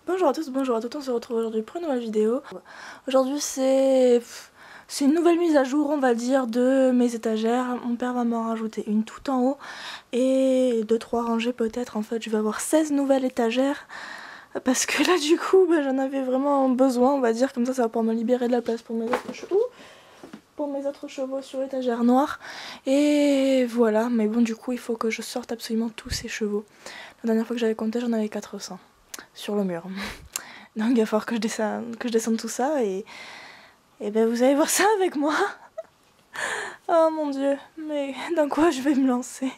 Bonjour à tous, bonjour à toutes, on se retrouve aujourd'hui pour une nouvelle vidéo. Aujourd'hui c'est une nouvelle mise à jour on va dire de mes étagères. Mon père va m'en rajouter une tout en haut et 2-3 rangées peut-être. En fait je vais avoir 16 nouvelles étagères parce que là du coup j'en avais vraiment besoin on va dire, comme ça va pouvoir me libérer de la place pour mes autres chevaux sur l'étagère noire. Et voilà, mais bon du coup il faut que je sorte absolument tous ces chevaux. La dernière fois que j'avais compté j'en avais 400 sur le mur. Donc il va falloir que je descende tout ça et ben vous allez voir ça avec moi. Oh mon dieu, mais dans quoi je vais me lancer?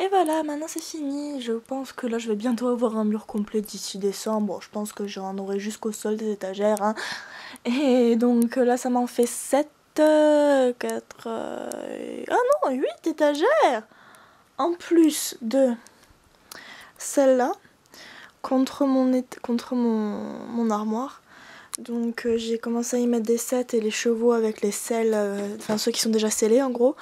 Et voilà, maintenant c'est fini. Je pense que là je vais bientôt avoir un mur complet d'ici décembre. Bon, je pense que j'en aurai jusqu'au sol des étagères. Hein. Et donc là ça m'en fait 7, 4... Ah non, 8 étagères en plus de celle-là contre mon armoire. Donc j'ai commencé à y mettre des sets et les chevaux avec les selles, enfin ceux qui sont déjà scellés en gros.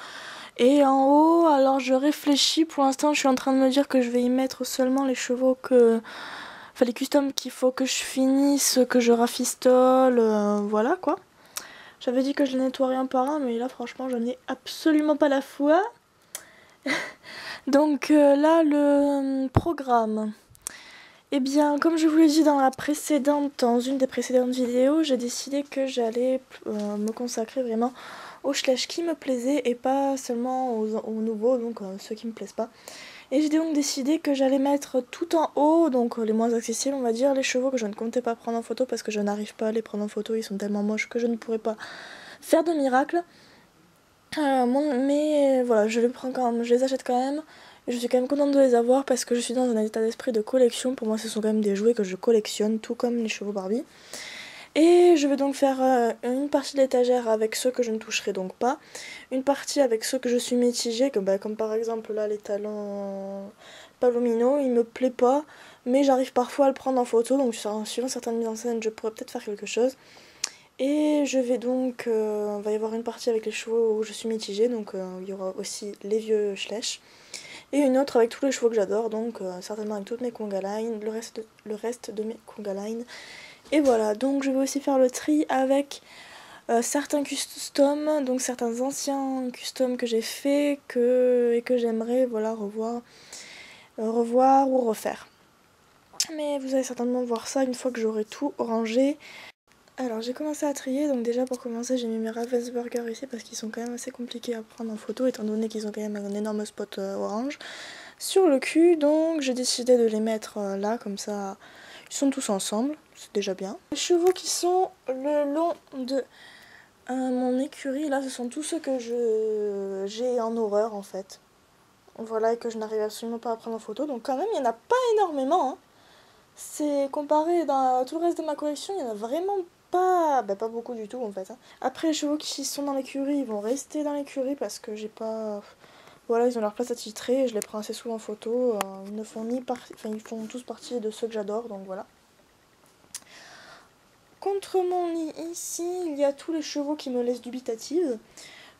Et en haut, alors je réfléchis, pour l'instant je suis en train de me dire que je vais y mettre seulement les chevaux enfin les customs qu'il faut que je finisse, que je rafistole, voilà quoi. J'avais dit que je les nettoierais un par un, mais là franchement je n'ai absolument pas la foi. Donc là le programme. Eh bien, comme je vous l'ai dit dans une des précédentes vidéos, j'ai décidé que j'allais me consacrer vraiment aux schlecht qui me plaisaient et pas seulement aux nouveaux, donc ceux qui me plaisent pas. Et j'ai donc décidé que j'allais mettre tout en haut, donc les moins accessibles on va dire, les chevaux que je ne comptais pas prendre en photo parce que je n'arrive pas à les prendre en photo, ils sont tellement moches que je ne pourrais pas faire de miracle. Mais voilà, je les prends quand même, je les achète quand même. Je suis quand même contente de les avoir parce que je suis dans un état d'esprit de collection. Pour moi ce sont quand même des jouets que je collectionne, tout comme les chevaux Barbie. Et je vais donc faire une partie de l'étagère avec ceux que je ne toucherai donc pas. Une partie avec ceux que je suis mitigée, comme par exemple là les talons Palomino, il me plaît pas. Mais j'arrive parfois à le prendre en photo, donc suivant certaines mises en scène je pourrais peut-être faire quelque chose. Et je vais donc, il va y avoir une partie avec les chevaux où je suis mitigée, donc il y aura aussi les vieux Schlecht. Et une autre avec tous les chevaux que j'adore, donc certainement avec toutes mes Conga Line, le reste de mes Conga Line. Et voilà, donc je vais aussi faire le tri avec certains customs, donc certains anciens customs que j'ai fait et que j'aimerais voilà, revoir ou refaire. Mais vous allez certainement voir ça une fois que j'aurai tout rangé. Alors j'ai commencé à trier, donc déjà pour commencer j'ai mis mes Ravensburger ici parce qu'ils sont quand même assez compliqués à prendre en photo étant donné qu'ils ont quand même un énorme spot orange sur le cul, donc j'ai décidé de les mettre là comme ça ils sont tous ensemble, c'est déjà bien. Les chevaux qui sont le long de mon écurie, là ce sont tous ceux que j'ai en horreur en fait. Voilà, et que je n'arrive absolument pas à prendre en photo, donc quand même il n'y en a pas énormément. Hein. C'est comparé dans tout le reste de ma collection, il y en a vraiment pas beaucoup du tout en fait. Hein. Après les chevaux qui sont dans l'écurie, ils vont rester dans l'écurie parce que j'ai pas... Voilà, ils ont leur place attitrée et je les prends assez souvent en photo. Ils ne font ils font tous partie de ceux que j'adore, donc voilà. Contre mon lit ici, il y a tous les chevaux qui me laissent dubitative,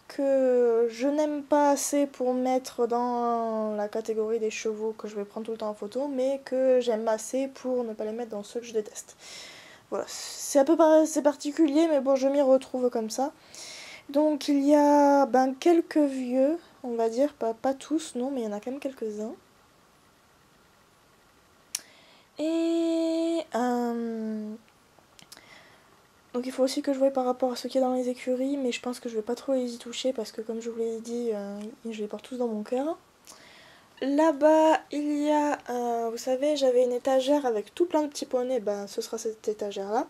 que je n'aime pas assez pour mettre dans la catégorie des chevaux que je vais prendre tout le temps en photo, mais que j'aime assez pour ne pas les mettre dans ceux que je déteste. Voilà, c'est un peu particulier, mais bon, je m'y retrouve comme ça. Donc il y a quelques vieux, on va dire, pas tous, non, mais il y en a quand même quelques-uns. Et donc il faut aussi que je voie par rapport à ce qu'il y a dans les écuries, mais je pense que je vais pas trop les y toucher parce que comme je vous l'ai dit, je les porte tous dans mon cœur. Là-bas, il y a, vous savez, j'avais une étagère avec tout plein de petits poneys, ce sera cette étagère-là.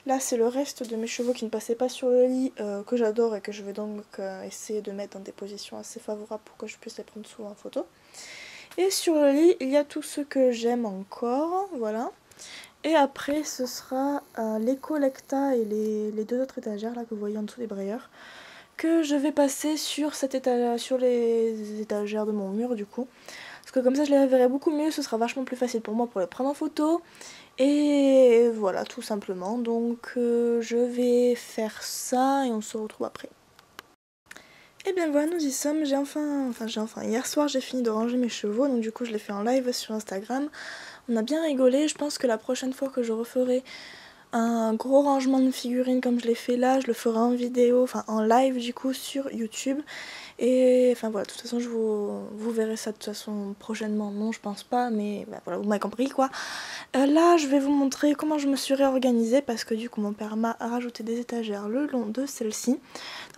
Là c'est le reste de mes chevaux qui ne passaient pas sur le lit, que j'adore et que je vais donc essayer de mettre dans des positions assez favorables pour que je puisse les prendre souvent en photo. Et sur le lit il y a tout ce que j'aime encore, voilà. Et après ce sera les Collecta et les deux autres étagères là que vous voyez en dessous des brayeurs, que je vais passer sur sur les étagères de mon mur du coup. Parce que comme ça je les verrai beaucoup mieux, ce sera vachement plus facile pour moi pour les prendre en photo. Et voilà, tout simplement. Donc je vais faire ça et on se retrouve après. Et bien voilà, nous y sommes. J'ai enfin, hier soir j'ai fini de ranger mes chevaux, donc du coup je l'ai fait en live sur Instagram. On a bien rigolé, je pense que la prochaine fois que je referai un gros rangement de figurines comme je l'ai fait là, je le ferai en vidéo, enfin en live du coup sur YouTube. Et enfin voilà, de toute façon vous verrez ça de toute façon prochainement, non je pense pas, mais bah, voilà, vous m'avez compris quoi. Là je vais vous montrer comment je me suis réorganisée parce que du coup mon père m'a rajouté des étagères le long de celle-ci.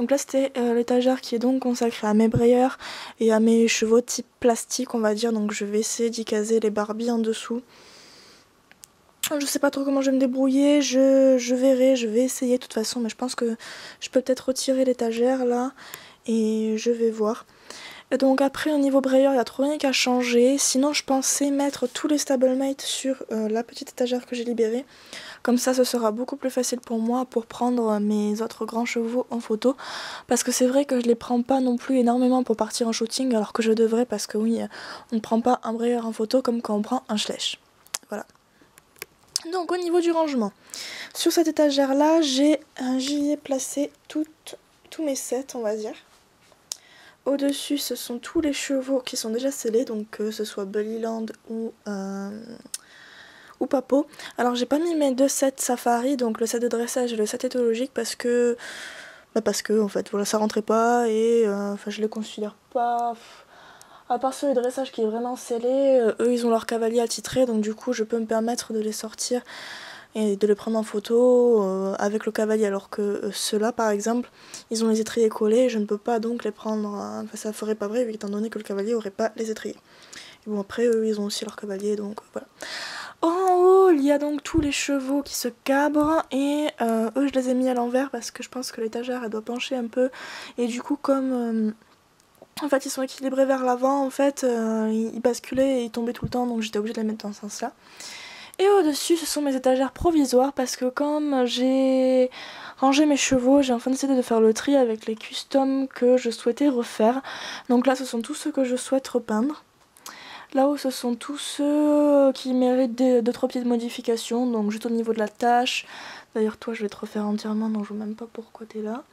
Donc là c'était l'étagère qui est donc consacrée à mes brayeurs et à mes chevaux type plastique on va dire, donc je vais essayer d'y caser les Barbies en dessous. Je sais pas trop comment je vais me débrouiller, je verrai, je vais essayer de toute façon, mais je pense que je peux peut-être retirer l'étagère là et je vais voir. Et donc après au niveau brayeur il n'y a trop rien qu'à changer, sinon je pensais mettre tous les stablemates sur la petite étagère que j'ai libérée. Comme ça ce sera beaucoup plus facile pour moi pour prendre mes autres grands chevaux en photo. Parce que c'est vrai que je les prends pas non plus énormément pour partir en shooting alors que je devrais, parce que oui, on ne prend pas un brayeur en photo comme quand on prend un Schleich. Voilà. Donc au niveau du rangement, sur cette étagère là j'y ai placé tous mes sets on va dire. Au-dessus ce sont tous les chevaux qui sont déjà scellés, donc que ce soit Bullyland ou Papo. Alors j'ai pas mis mes deux sets safari, donc le set de dressage et le set éthologique parce que en fait voilà ça rentrait pas et enfin je les considère pas. À part celui de dressage qui est vraiment scellé, eux ils ont leur cavalier attitré, donc du coup je peux me permettre de les sortir et de les prendre en photo avec le cavalier, alors que ceux-là par exemple ils ont les étriers collés et je ne peux pas donc les prendre, enfin ça ferait pas vrai étant donné que le cavalier aurait pas les étriers. Et bon après eux ils ont aussi leur cavalier, donc voilà. En haut il y a donc tous les chevaux qui se cabrent et eux je les ai mis à l'envers parce que je pense que l'étagère elle doit pencher un peu et du coup comme en fait ils sont équilibrés vers l'avant, en fait ils basculaient et ils tombaient tout le temps, donc j'étais obligée de les mettre dans ce sens là. Et au-dessus ce sont mes étagères provisoires parce que comme j'ai rangé mes chevaux, j'ai enfin décidé de faire le tri avec les customs que je souhaitais refaire. Donc là ce sont tous ceux que je souhaite repeindre. Là-haut ce sont tous ceux qui méritent 2-3 petites modifications, donc juste au niveau de la tâche. D'ailleurs toi je vais te refaire entièrement, donc je vois même pas pourquoi t'es là.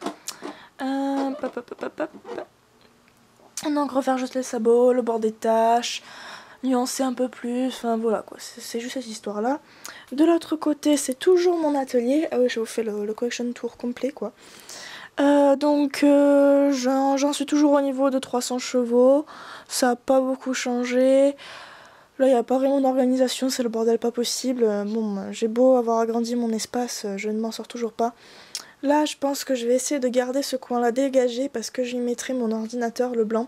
Donc refaire juste les sabots, le bord des taches, nuancer un peu plus, enfin voilà quoi, c'est juste cette histoire là. De l'autre côté c'est toujours mon atelier, ah oui je vous fais le collection tour complet quoi. Donc j'en suis toujours au niveau de 300 chevaux, ça a pas beaucoup changé. Là il n'y a pas vraiment d'organisation, c'est le bordel pas possible. Bon j'ai beau avoir agrandi mon espace, je ne m'en sors toujours pas. Là je pense que je vais essayer de garder ce coin là dégagé parce que j'y mettrai mon ordinateur, le blanc.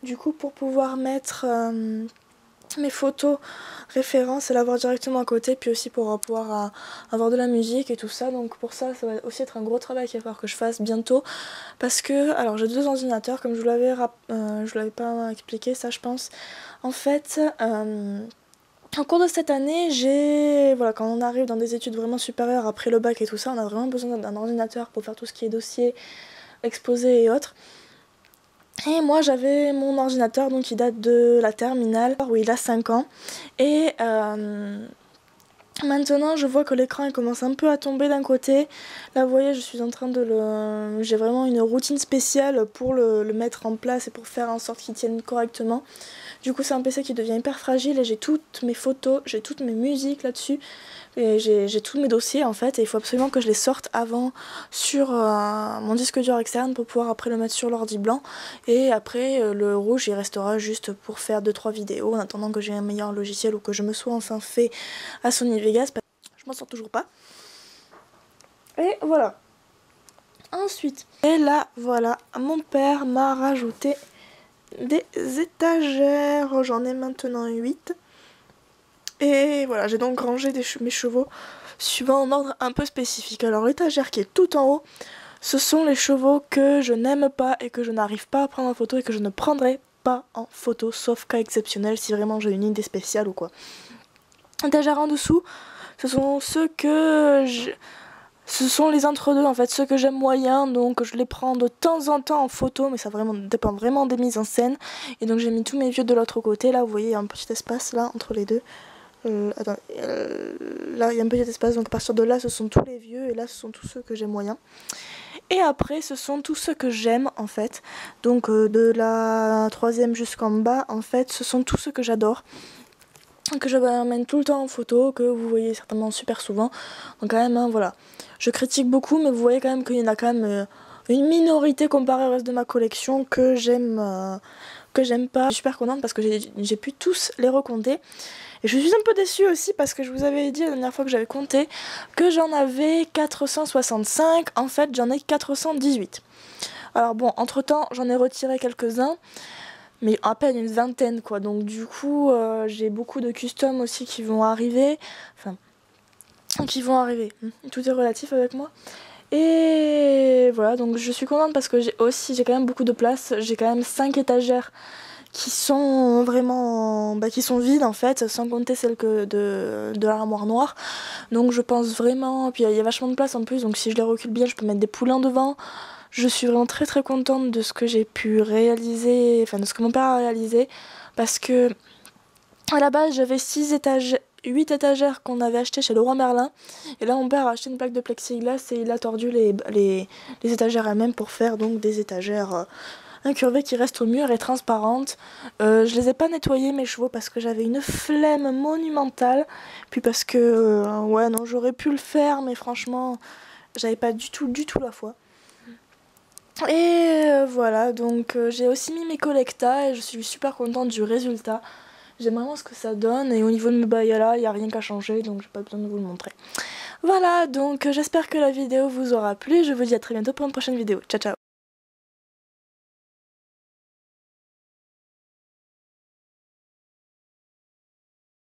Du coup pour pouvoir mettre mes photos références et l'avoir directement à côté, puis aussi pour pouvoir avoir de la musique et tout ça. Donc pour ça va aussi être un gros travail qu'il va falloir que je fasse bientôt, parce que alors j'ai deux ordinateurs comme je vous l'avais pas expliqué ça je pense. En fait au cours de cette année, voilà, quand on arrive dans des études vraiment supérieures après le bac et tout ça, on a vraiment besoin d'un ordinateur pour faire tout ce qui est dossier, exposé et autres. Et moi j'avais mon ordinateur donc qui date de la terminale où il a 5 ans et maintenant je vois que l'écran il commence un peu à tomber d'un côté. Là vous voyez je suis en train de j'ai vraiment une routine spéciale pour le mettre en place et pour faire en sorte qu'il tienne correctement. Du coup c'est un PC qui devient hyper fragile et j'ai toutes mes photos, j'ai toutes mes musiques là-dessus. Et j'ai tous mes dossiers en fait et il faut absolument que je les sorte avant sur mon disque dur externe pour pouvoir après le mettre sur l'ordi blanc. Et après le rouge il restera juste pour faire 2-3 vidéos en attendant que j'ai un meilleur logiciel ou que je me sois enfin fait à Sony Vegas. Je m'en sors toujours pas. Et voilà. Ensuite, et là voilà, mon père m'a rajouté des étagères. J'en ai maintenant 8. Et voilà, j'ai donc rangé mes chevaux suivant un ordre un peu spécifique. Alors l'étagère qui est tout en haut, ce sont les chevaux que je n'aime pas et que je n'arrive pas à prendre en photo et que je ne prendrai pas en photo, sauf cas exceptionnel si vraiment j'ai une idée spéciale ou quoi. L'étagère en dessous, ce sont ce sont les entre-deux en fait, ceux que j'aime moyen, donc je les prends de temps en temps en photo, mais ça dépend vraiment des mises en scène. Et donc j'ai mis tous mes vieux de l'autre côté, là vous voyez il y a un petit espace là entre les deux. Là il y a un petit espace, donc à partir de là ce sont tous les vieux et là ce sont tous ceux que j'aime moyen. Et après ce sont tous ceux que j'aime en fait, donc de la 3e jusqu'en bas en fait, ce sont tous ceux que j'adore, que je ramène tout le temps en photo, que vous voyez certainement super souvent. Donc quand même, hein, voilà. Je critique beaucoup, mais vous voyez quand même qu'il y en a quand même une minorité comparée au reste de ma collection que j'aime pas. Je suis super contente parce que j'ai pu tous les recompter. Et je suis un peu déçue aussi parce que je vous avais dit la dernière fois que j'avais compté que j'en avais 465. En fait, j'en ai 418. Alors bon, entre-temps, j'en ai retiré quelques-uns. Mais à peine une vingtaine quoi, donc du coup j'ai beaucoup de custom aussi qui vont arriver, tout est relatif avec moi. Et voilà, donc je suis contente parce que j'ai quand même beaucoup de place, j'ai quand même 5 étagères qui sont vraiment qui sont vides en fait, sans compter celle de l'armoire noire. Donc je pense vraiment, puis il y a vachement de place en plus, donc si je les recule bien je peux mettre des poulains devant. Je suis vraiment très très contente de ce que j'ai pu réaliser, enfin de ce que mon père a réalisé, parce que à la base j'avais 8 étagères qu'on avait achetées chez Leroy Merlin, et là mon père a acheté une plaque de plexiglas et il a tordu les étagères elles-mêmes pour faire donc des étagères incurvées qui restent au mur et transparentes. Je les ai pas nettoyées mes chevaux parce que j'avais une flemme monumentale, puis parce que ouais non j'aurais pu le faire mais franchement j'avais pas du tout la foi. Et voilà, donc j'ai aussi mis mes collectas et je suis super contente du résultat. J'aime vraiment ce que ça donne et au niveau de mes bayala, il n'y a rien qu'à changer, donc j'ai pas besoin de vous le montrer. Voilà, donc j'espère que la vidéo vous aura plu. Je vous dis à très bientôt pour une prochaine vidéo. Ciao ciao.